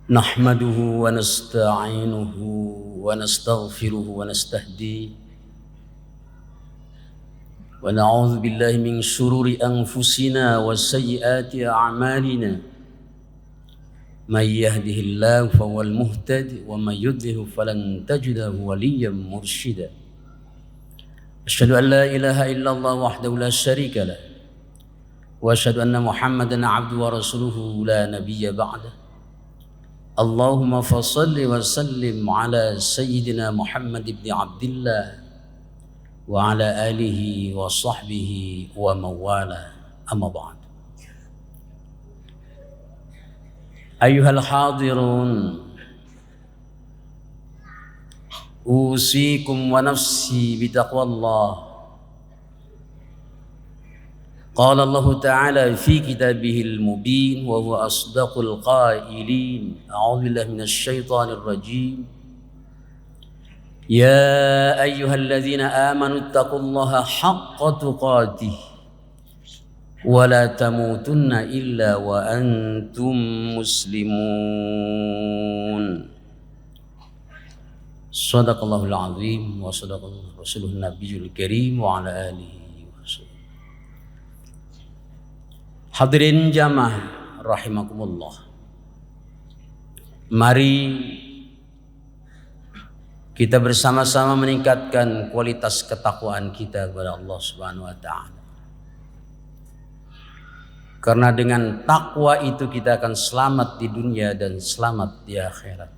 Nahmaduhu wa nasta'inuhu wa nastaghfiruhu wa nastahdihi wa na'udzu billahi min shururi anfusina wa sayyiati a'malina may yahdihillahu fahuwal muhtadi wa may yudlil falan tajida lahu waliyyan mursyida. Asyhadu an la ilaha illallah wahdahu la syarika lah wa asyhadu anna Muhammadan 'abduhu wa rasuluhu la nabiyya ba'dah. Allahumma fasalli wa sallim ala sayyidina Muhammad ibn Abdillah wa ala alihi wa sahbihi wa mawala, amma ba'd. Ayyuhal hadirun, usikum wa nafsi bitaqwallah. Qala Allah Ta'ala fi kitabihil mubin wa huwa asdaqul qailin. A'udzu billahi minasy syaithanir rajim. Ya ayyuhalladzina amanu taqullaha haqqa tuqatih wa la tamutunna illa wa antum muslimun. Shadaqallahul azim wa sadaqallahu rasuluhun nabiyul karim wa ala alihi. Hadirin jamaah rahimakumullah. Mari kita bersama-sama meningkatkan kualitas ketakwaan kita kepada Allah Subhanahu wa taala. Karena dengan takwa itu kita akan selamat di dunia dan selamat di akhirat.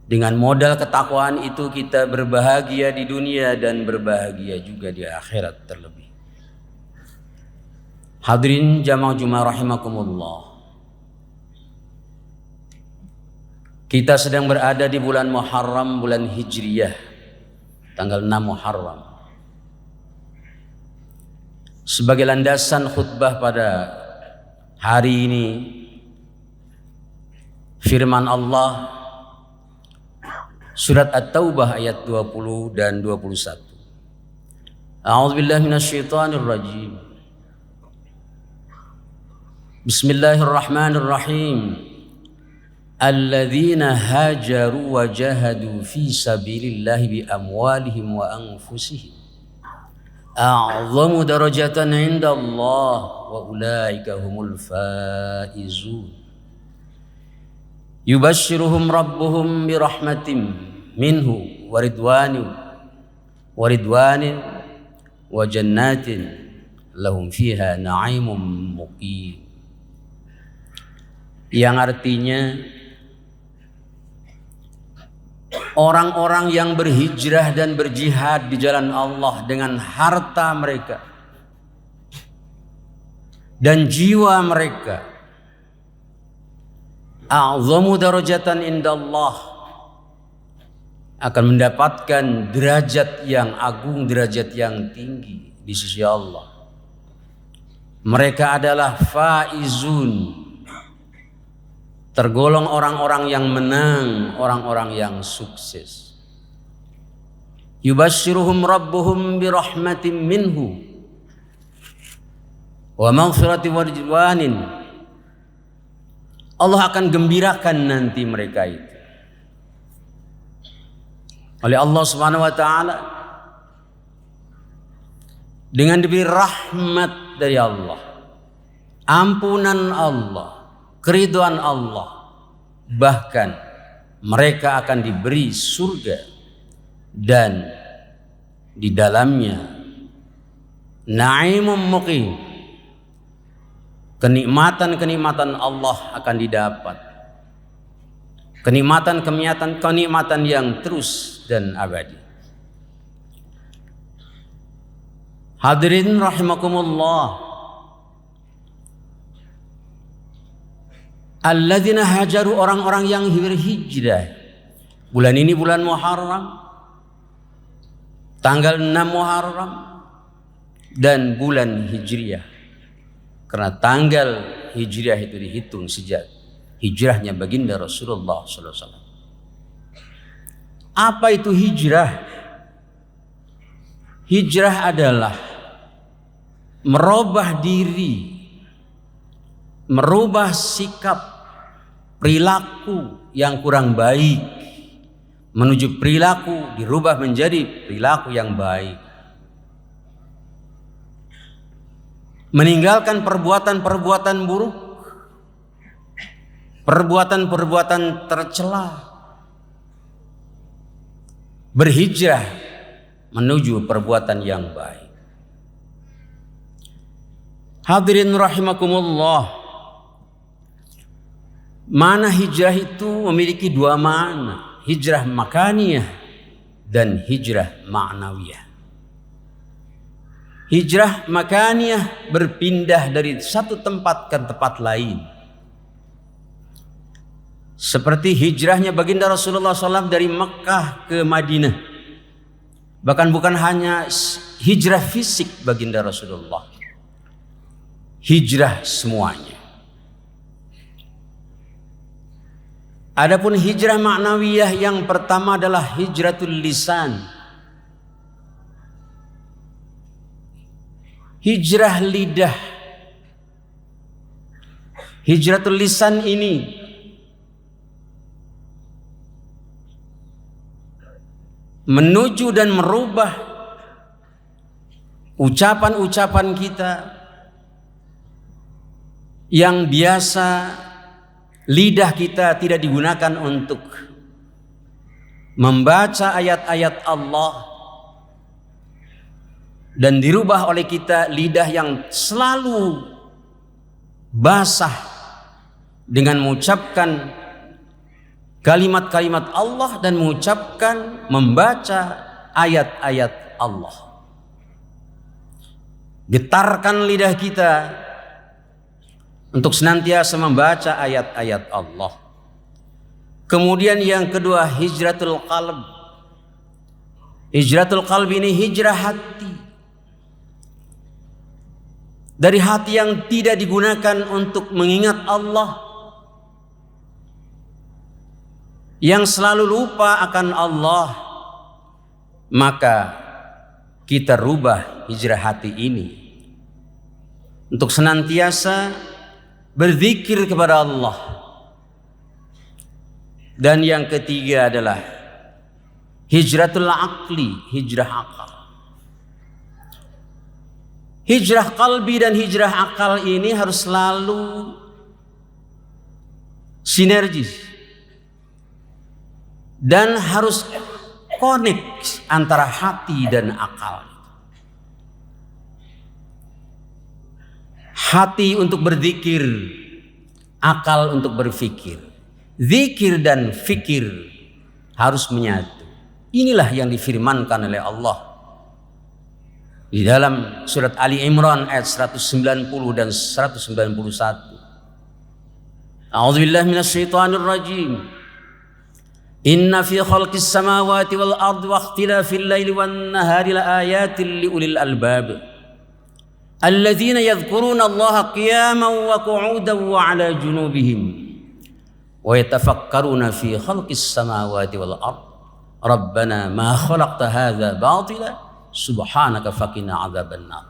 Dengan modal ketakwaan itu kita berbahagia di dunia dan berbahagia juga di akhirat terlebih. Hadirin jamaah Jumat rahimakumullah. Kita sedang berada di bulan Muharram, bulan Hijriyah, tanggal 6 Muharram. Sebagai landasan khutbah pada hari ini, firman Allah surat At-Taubah ayat 20 dan 21. A'udzubillahi minasyaitonir rajim. Bismillahirrahmanirrahim. Alladzina hajaru wa jahadu fi sabilillahi bi amwalihim wa anfusihim a'zamu darajatan 'inda Allah wa ulaika humul faizun. Yubashshiruhum rabbuhum bi rahmatin minhu wa ridwanin wa jannatin lahum fiha na'imun muqim. Yang artinya orang-orang yang berhijrah dan berjihad di jalan Allah dengan harta mereka dan jiwa mereka, a'zamu darajatan indallah, akan mendapatkan derajat yang agung, derajat yang tinggi di sisi Allah. Mereka adalah faizun, tergolong orang-orang yang menang, orang-orang yang sukses. Yubashshiruhum rabbuhum birahmatin minhu wa maghfiratin wa ridwanin. Allah akan gembirakan nanti mereka itu oleh Allah Subhanahu wa taala dengan diberi rahmat dari Allah, ampunan Allah, keridhaan Allah, bahkan mereka akan diberi surga dan di dalamnya na'imun muqim, kenikmatan-kenikmatan Allah akan didapat, kenikmatan yang terus dan abadi. Hadirin rahimakumullah. Alladzina hajaru, orang-orang yang berhijrah. Bulan ini bulan Muharram, tanggal 6 Muharram dan bulan Hijriyah. Karena tanggal Hijriyah itu dihitung sejak hijrahnya baginda Rasulullah SAW. Apa itu hijrah? Hijrah adalah merubah diri, merubah sikap, perilaku yang kurang baik menuju perilaku dirubah menjadi perilaku yang baik. Meninggalkan perbuatan-perbuatan buruk, perbuatan-perbuatan tercela. Berhijrah menuju perbuatan yang baik. Hadirin rahimakumullah. Mana hijrah itu memiliki dua makna, hijrah makaniyah dan hijrah ma'nawiyah. Hijrah makaniyah berpindah dari satu tempat ke tempat lain. Seperti hijrahnya baginda Rasulullah SAW dari Mekah ke Madinah. Bahkan bukan hanya hijrah fisik baginda Rasulullah, hijrah semuanya. Adapun hijrah ma'nawiyah yang pertama adalah hijratul lisan. Hijrah lidah. Hijratul lisan ini menuju dan merubah ucapan-ucapan kita yang biasa lidah kita tidak digunakan untuk membaca ayat-ayat Allah, dan dirubah oleh kita lidah yang selalu basah dengan mengucapkan kalimat-kalimat Allah dan mengucapkan, membaca ayat-ayat Allah. Getarkan lidah kita untuk senantiasa membaca ayat-ayat Allah. Kemudian yang kedua, hijratul qalb. Hijratul qalb ini hijrah hati. Dari hati yang tidak digunakan untuk mengingat Allah, yang selalu lupa akan Allah, maka kita rubah hijrah hati ini untuk senantiasa berzikir kepada Allah. Dan yang ketiga adalah hijratul aqli, hijrah akal. Hijrah qalbi dan hijrah akal ini harus selalu sinergis dan harus connect antara hati dan akal. Hati untuk berzikir, akal untuk berfikir. Zikir dan fikir harus menyatu. Inilah yang difirmankan oleh Allah di dalam surat Ali Imran ayat 190 dan 191. A'udzubillahi minasyaitonir rajim. Inna fi khalqis samawati wal ardi wa ikhtilafil laili wan nahari laayatin liulil albab. Alladzina yadhkuruna Allaha qiyaman wa qu'udan wa 'ala junubihim wa yatafakkaruna fi khalqis samawati wal ardi. Rabbana ma khalaqta hadza batila subhanaka faqina adzabannar.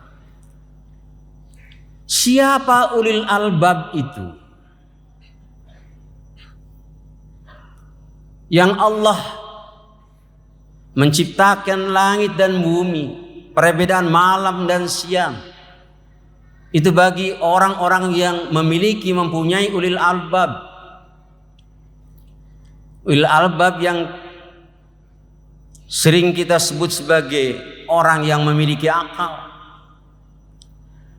Siapa ulil albab itu? Yang Allah menciptakan langit dan bumi, perbedaan malam dan siang. Itu bagi orang-orang yang mempunyai ulil albab. Ulil albab yang sering kita sebut sebagai orang yang memiliki akal.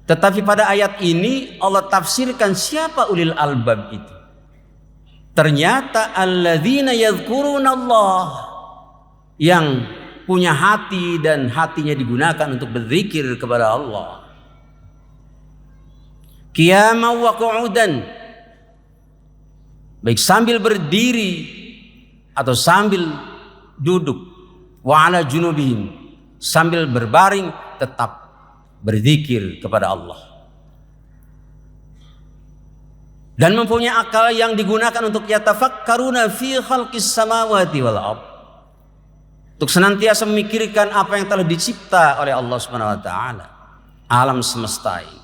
Tetapi pada ayat ini Allah tafsirkan siapa ulil albab itu. Ternyata alladzina yadhkuruna Allah, yang punya hati dan hatinya digunakan untuk berzikir kepada Allah. Qiyaman wa qu'udan, baik sambil berdiri atau sambil duduk, wa 'ala junubihim, sambil berbaring tetap berzikir kepada Allah. Dan mempunyai akal yang digunakan untuk yatafakkaruna fi khalqis samawati wal ard, untuk senantiasa memikirkan apa yang telah dicipta oleh Allah Subhanahu wa taala, alam semesta ini.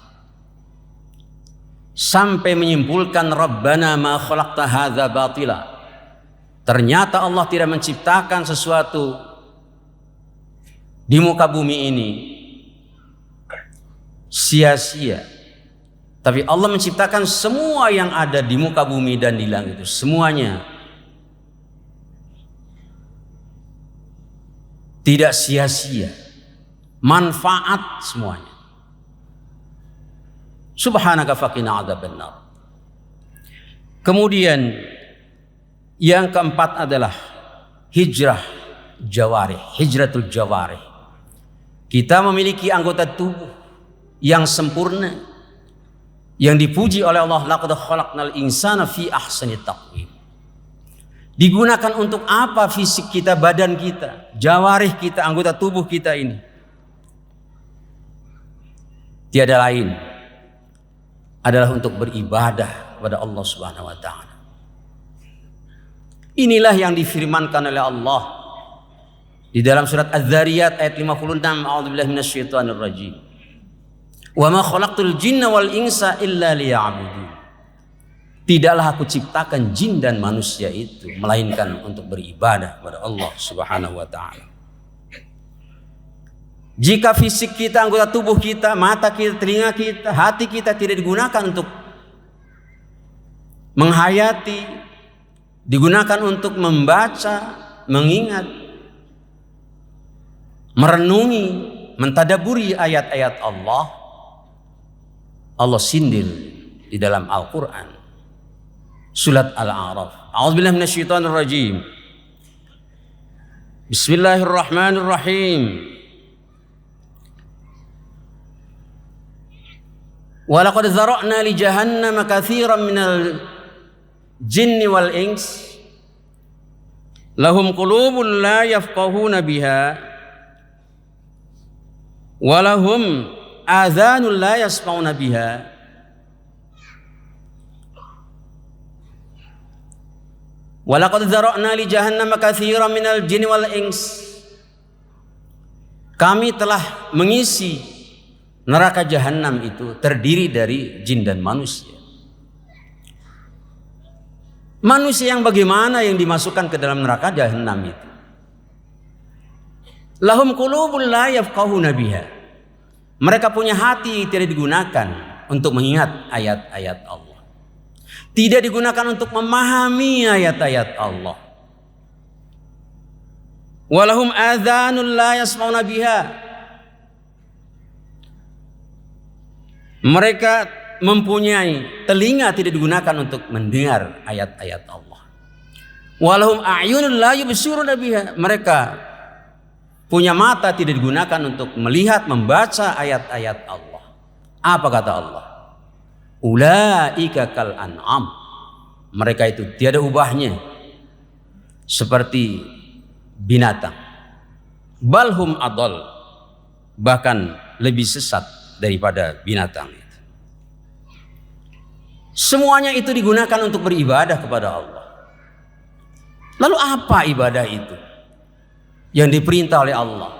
Sampai menyimpulkan Rabbana ma khalaqta hadza batila. Ternyata Allah tidak menciptakan sesuatu di muka bumi ini sia-sia. Tapi Allah menciptakan semua yang ada di muka bumi dan di langit itu, semuanya tidak sia-sia, manfaat semuanya. Subhanaka faqina adzabannar. Kemudian yang keempat adalah hijrah jawarih, hijratul jawarih. Kita memiliki anggota tubuh yang sempurna, yang dipuji oleh Allah, laqad khalaqnal insana fi ahsani taqwim. Digunakan untuk apa fisik kita, badan kita, jawarih kita, anggota tubuh kita ini? Tiada lain adalah untuk beribadah kepada Allah Subhanahu wa taala. Inilah yang difirmankan oleh Allah di dalam surat Az-Zariyat ayat 56, a'udzubillahi minasyaitonir rajim. Wa ma khalaqtul jinna wal insa illa liya'budun. Tidaklah aku ciptakan jin dan manusia itu melainkan untuk beribadah kepada Allah Subhanahu wa taala. Jika fisik kita, anggota tubuh kita, mata kita, telinga kita, hati kita tidak digunakan untuk menghayati, digunakan untuk membaca, mengingat, merenungi, mentadaburi ayat-ayat Allah, Allah sindir di dalam Al-Quran. Surat Al-A'raf. A'udzubillahi minasyaitonir rajim. Bismillahirrahmanirrahim. Wa laqad dzara'na li jahannama katsiran minal jinni wal ins lahum qulubun la yafqahuna biha wa lahum adhanun la yasma'una biha wa laqad dzara'na li jahannama katsiran minal jinni wal ins. Kami telah mengisi neraka jahanam itu terdiri dari jin dan manusia. Manusia yang bagaimana yang dimasukkan ke dalam neraka jahanam itu? Lahum qulubun la yafqahuna biha. Mereka punya hati tidak digunakan untuk mengingat ayat-ayat Allah. Tidak digunakan untuk memahami ayat-ayat Allah. Walahum adhanun la yasma'una biha. Mereka mempunyai telinga tidak digunakan untuk mendengar ayat-ayat Allah. Walahum a'yunun la yubsiruna biha. Mereka punya mata tidak digunakan untuk melihat, membaca ayat-ayat Allah. Apa kata Allah? Ulaika kal an'am. Mereka itu tiada ubahnya seperti binatang. Balhum adol. Bahkan lebih sesat daripada binatang itu. Semuanya itu digunakan untuk beribadah kepada Allah. Lalu apa ibadah itu yang diperintah oleh Allah?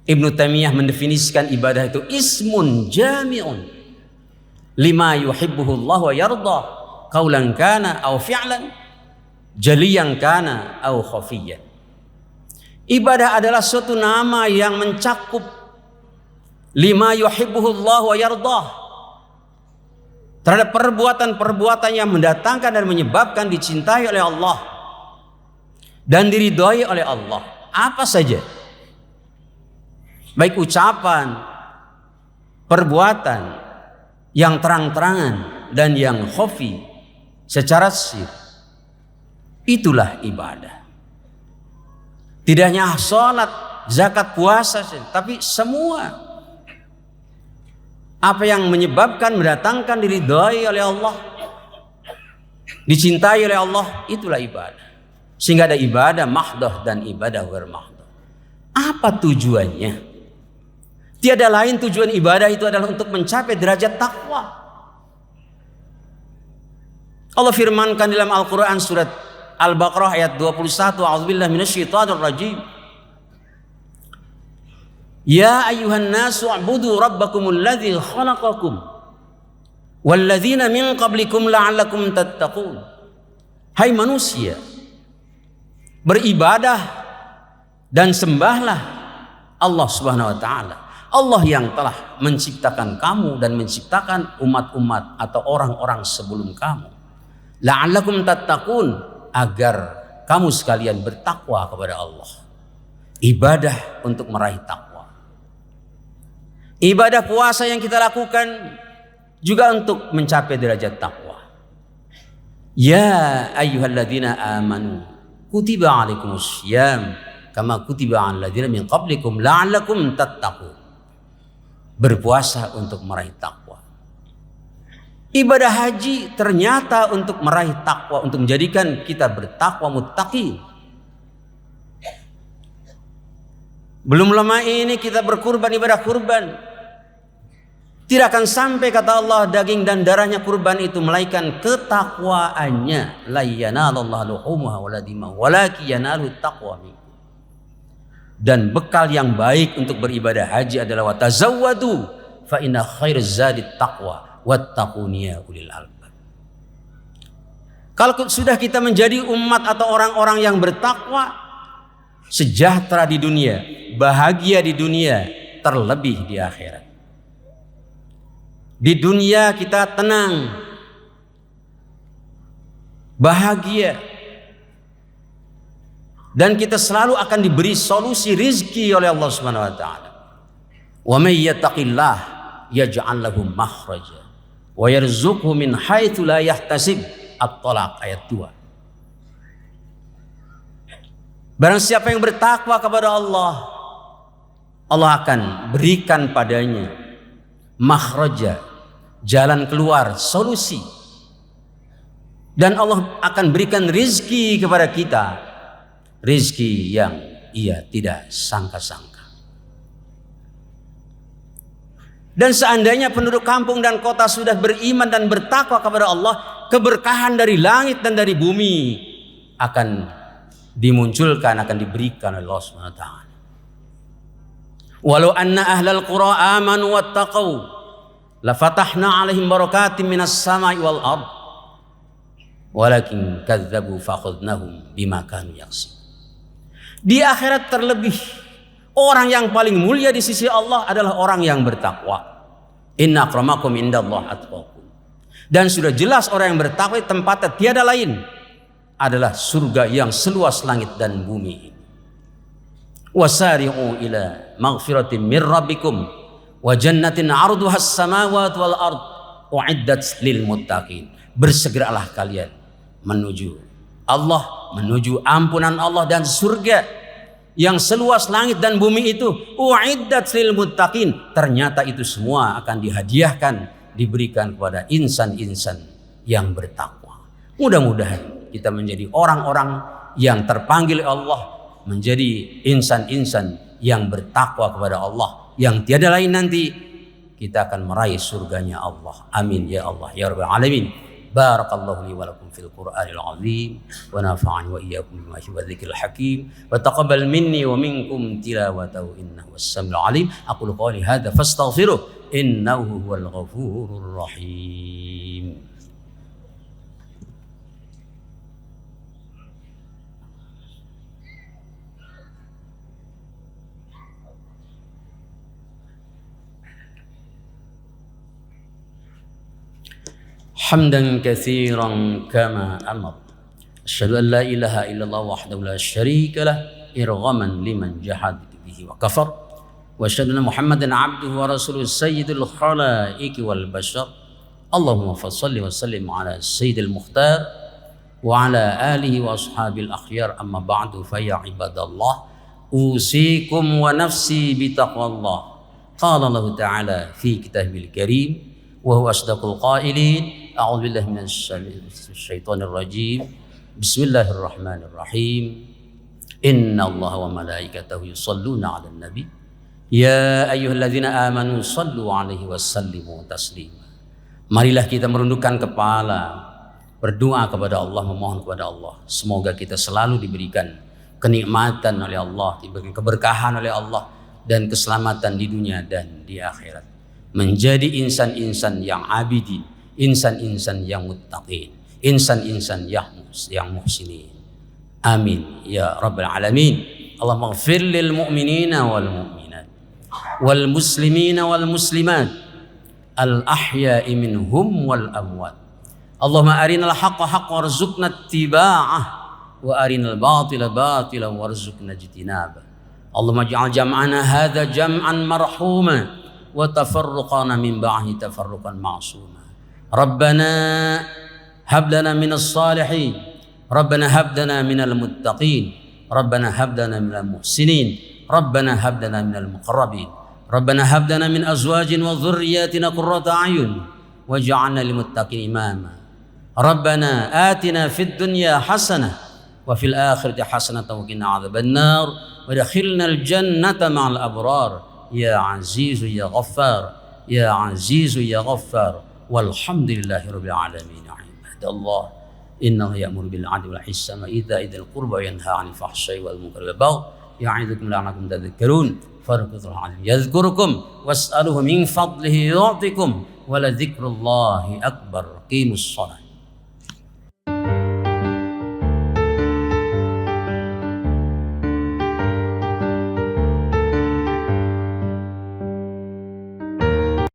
Ibnu Taimiyah mendefinisikan ibadah itu ismun jami'un lima yuhibbuhu Allah wa yarda, qaulan kana aw fi'lan, jaliyan kana aw khafiyan. Ibadah adalah suatu nama yang mencakup lima yuhibbuhu Allah wa yardah, terhadap perbuatan-perbuatan yang mendatangkan dan menyebabkan dicintai oleh Allah dan diridhai oleh Allah. Apa saja, baik ucapan, perbuatan yang terang-terangan dan yang khafi secara sir, itulah ibadah. Tidak hanya sholat, zakat, puasa, tapi semua apa yang menyebabkan mendatangkan diridhai oleh Allah, dicintai oleh Allah, itulah ibadah. Sehingga ada ibadah mahdoh dan ibadah ghair mahdoh. Apa tujuannya? Tiada lain tujuan ibadah itu adalah untuk mencapai derajat takwa. Allah firmankan dalam Al-Quran surat Al-Baqarah ayat 21, a'udzubillahi minasyaitonir rajim. Ya ayuhan nasu a'budu rabbakumul ladzi khalaqakum walladzina min qablikum la'allakum tattaqun. Hai manusia, beribadah dan sembahlah Allah Subhanahu wa taala. Allah yang telah menciptakan kamu dan menciptakan umat-umat atau orang-orang sebelum kamu. La'allakum tattaqun, agar kamu sekalian bertakwa kepada Allah. Ibadah untuk meraih takwa. Ibadah puasa yang kita lakukan juga untuk mencapai derajat takwa. Ya ayyuhalladzina amanu kutiba alaikumussyam kama kutiba 'alal ladzina min qablikum la'allakum tattaqun. Berpuasa untuk meraih takwa. Ibadah haji ternyata untuk meraih takwa, untuk menjadikan kita bertakwa muttaqin. Belum lama ini kita berkurban, ibadah kurban. Tidak akan sampai kata Allah daging dan darahnya kurban itu melainkan ketakwaannya. La yanalallahu luhumuha wala dima'uha walakin yanaluhu taqwa minkum. Dan bekal yang baik untuk beribadah haji adalah watazawwadu fa inna khairaz zadi taqwa wattaquni ya ulil albab. Kalau sudah kita menjadi umat atau orang-orang yang bertakwa, sejahtera di dunia, bahagia di dunia, terlebih di akhirat. Di dunia kita tenang, bahagia, dan kita selalu akan diberi solusi rizki oleh Allah Subhanahu wa taala. Wa may yattaqillah yaj'al lahu makhraja wa yarzuqhu min haitsu la yahtasib. At-Talaq ayat 2. Barang siapa yang bertakwa kepada Allah, Allah akan berikan padanya makhraja, jalan keluar, solusi. Dan Allah akan berikan rizki kepada kita, rizki yang ia tidak sangka-sangka. Dan seandainya penduduk kampung dan kota sudah beriman dan bertakwa kepada Allah, keberkahan dari langit dan dari bumi akan dimunculkan, akan diberikan oleh Allah Subhanahu wa taala. Walau anna ahlal qura amanu wattaqau la fatahna 'alaihim barakatim minas sama'i wal ard walakin kadzdzabu fakhadnahum bima kanu yaksibun. Di akhirat terlebih, orang yang paling mulia di sisi Allah adalah orang yang bertakwa. Inna akramakum indallahi atqakum. Dan sudah jelas orang yang bertakwa tempatnya tiada lain adalah surga yang seluas langit dan bumi. Wasari'u ila maghfiratin mir rabbikum wa jannatin 'arduha as-samawati wal ard u'iddat lil muttaqin. Bersegeralah kalian menuju Allah, menuju ampunan Allah dan surga yang seluas langit dan bumi itu u'iddat lil muttaqin. Ternyata itu semua akan dihadiahkan, diberikan kepada insan-insan yang bertakwa. Mudah-mudahan kita menjadi orang-orang yang terpanggil Allah, menjadi insan-insan yang bertakwa kepada Allah, yang tiada lain nanti kita akan meraih surganya Allah. Amin ya Allah ya rabbal alamin. Barakallahu li wa lakum fil Qur'anil azim wa nafa'ani wa iyyakum bima fihi wa dzikril hakim wa taqabbal minni wa minkum tilawatahu innahu was-sami'ul alim. Aqulu qawli hadza fastaghfiruh innahu huwal ghafurur rahim. حمدا كثيرا كما أمر أشهد أن لا إله إلا الله وحده لا شريك له إرغاما لمن جحد به وكفر وأشهد أن محمدا عبده ورسوله سيد الخلائق والبشر اللهم فصل وسلم على السيد المختار وعلى آله وأصحابه الأخيار أما بعد فيا عباد الله أوصيكم ونفسي بتقوى الله قال الله تعالى في كتابه الكريم وهو أصدق القائلين أعوذ بالله من الشيطان الرجيم بسم الله الرحمن الرحيم إن الله وملائكته يصلون على النبي يا أيها الذين آمنوا صلوا عليه وسلموا تسليما. Marilah kita merundukkan kepala, berdoa kepada Allah, memohon kepada Allah. Semoga kita selalu diberikan kenikmatan oleh Allah, diberikan keberkahan oleh Allah, dan keselamatan di dunia dan di akhirat. Menjadi insan-insan yang abidin, insan-insan yang muttaqin, insan-insan yang muhsinin. Amin ya rabbal alamin. Allahumma ighfir lil mu'minina wal mu'minat wal muslimina wal muslimat al ahya'i minhum wal amwat. Allahumma arinal haqqa haqqan warzuqna ittiba'ah wa arinal batila batilan warzuqna ijtinabah. Allahumma ij'al jam'ana hadza jam'an marhuma wa tafarruqana min ba'di tafarruqan ma'suma. Rabbana hab lana minas salihin, Rabbana hab lana minal muttaqin, Rabbana hab lana minal muhsinin, Rabbana hab lana minal muqarrabin, Rabbana hab lana min azwajin wa dhurriyyatina qurrata a'yun waj'alna lil muttaqin imama. Rabbana atina fid dunya hasanah wa fil akhirati hasanah wa qina adzabannar wa adkhilnal jannata ma'al abrar ya azizu ya ghaffar ya azizu ya ghaffar walhamdulillahi rabbil alamin. Ibadallah innahu ya'muru bil 'adli wal ihsani wa ita'i dzil qurba wa yanha 'anil fahsya'i wal munkari wal baghi ya'idukum la'allakum tadhakkarun. Fadhkurullaha yadhkurukum was'aluhu min fadlihi yu'tikum wa la dzikrullahi akbar. Qimus shalah.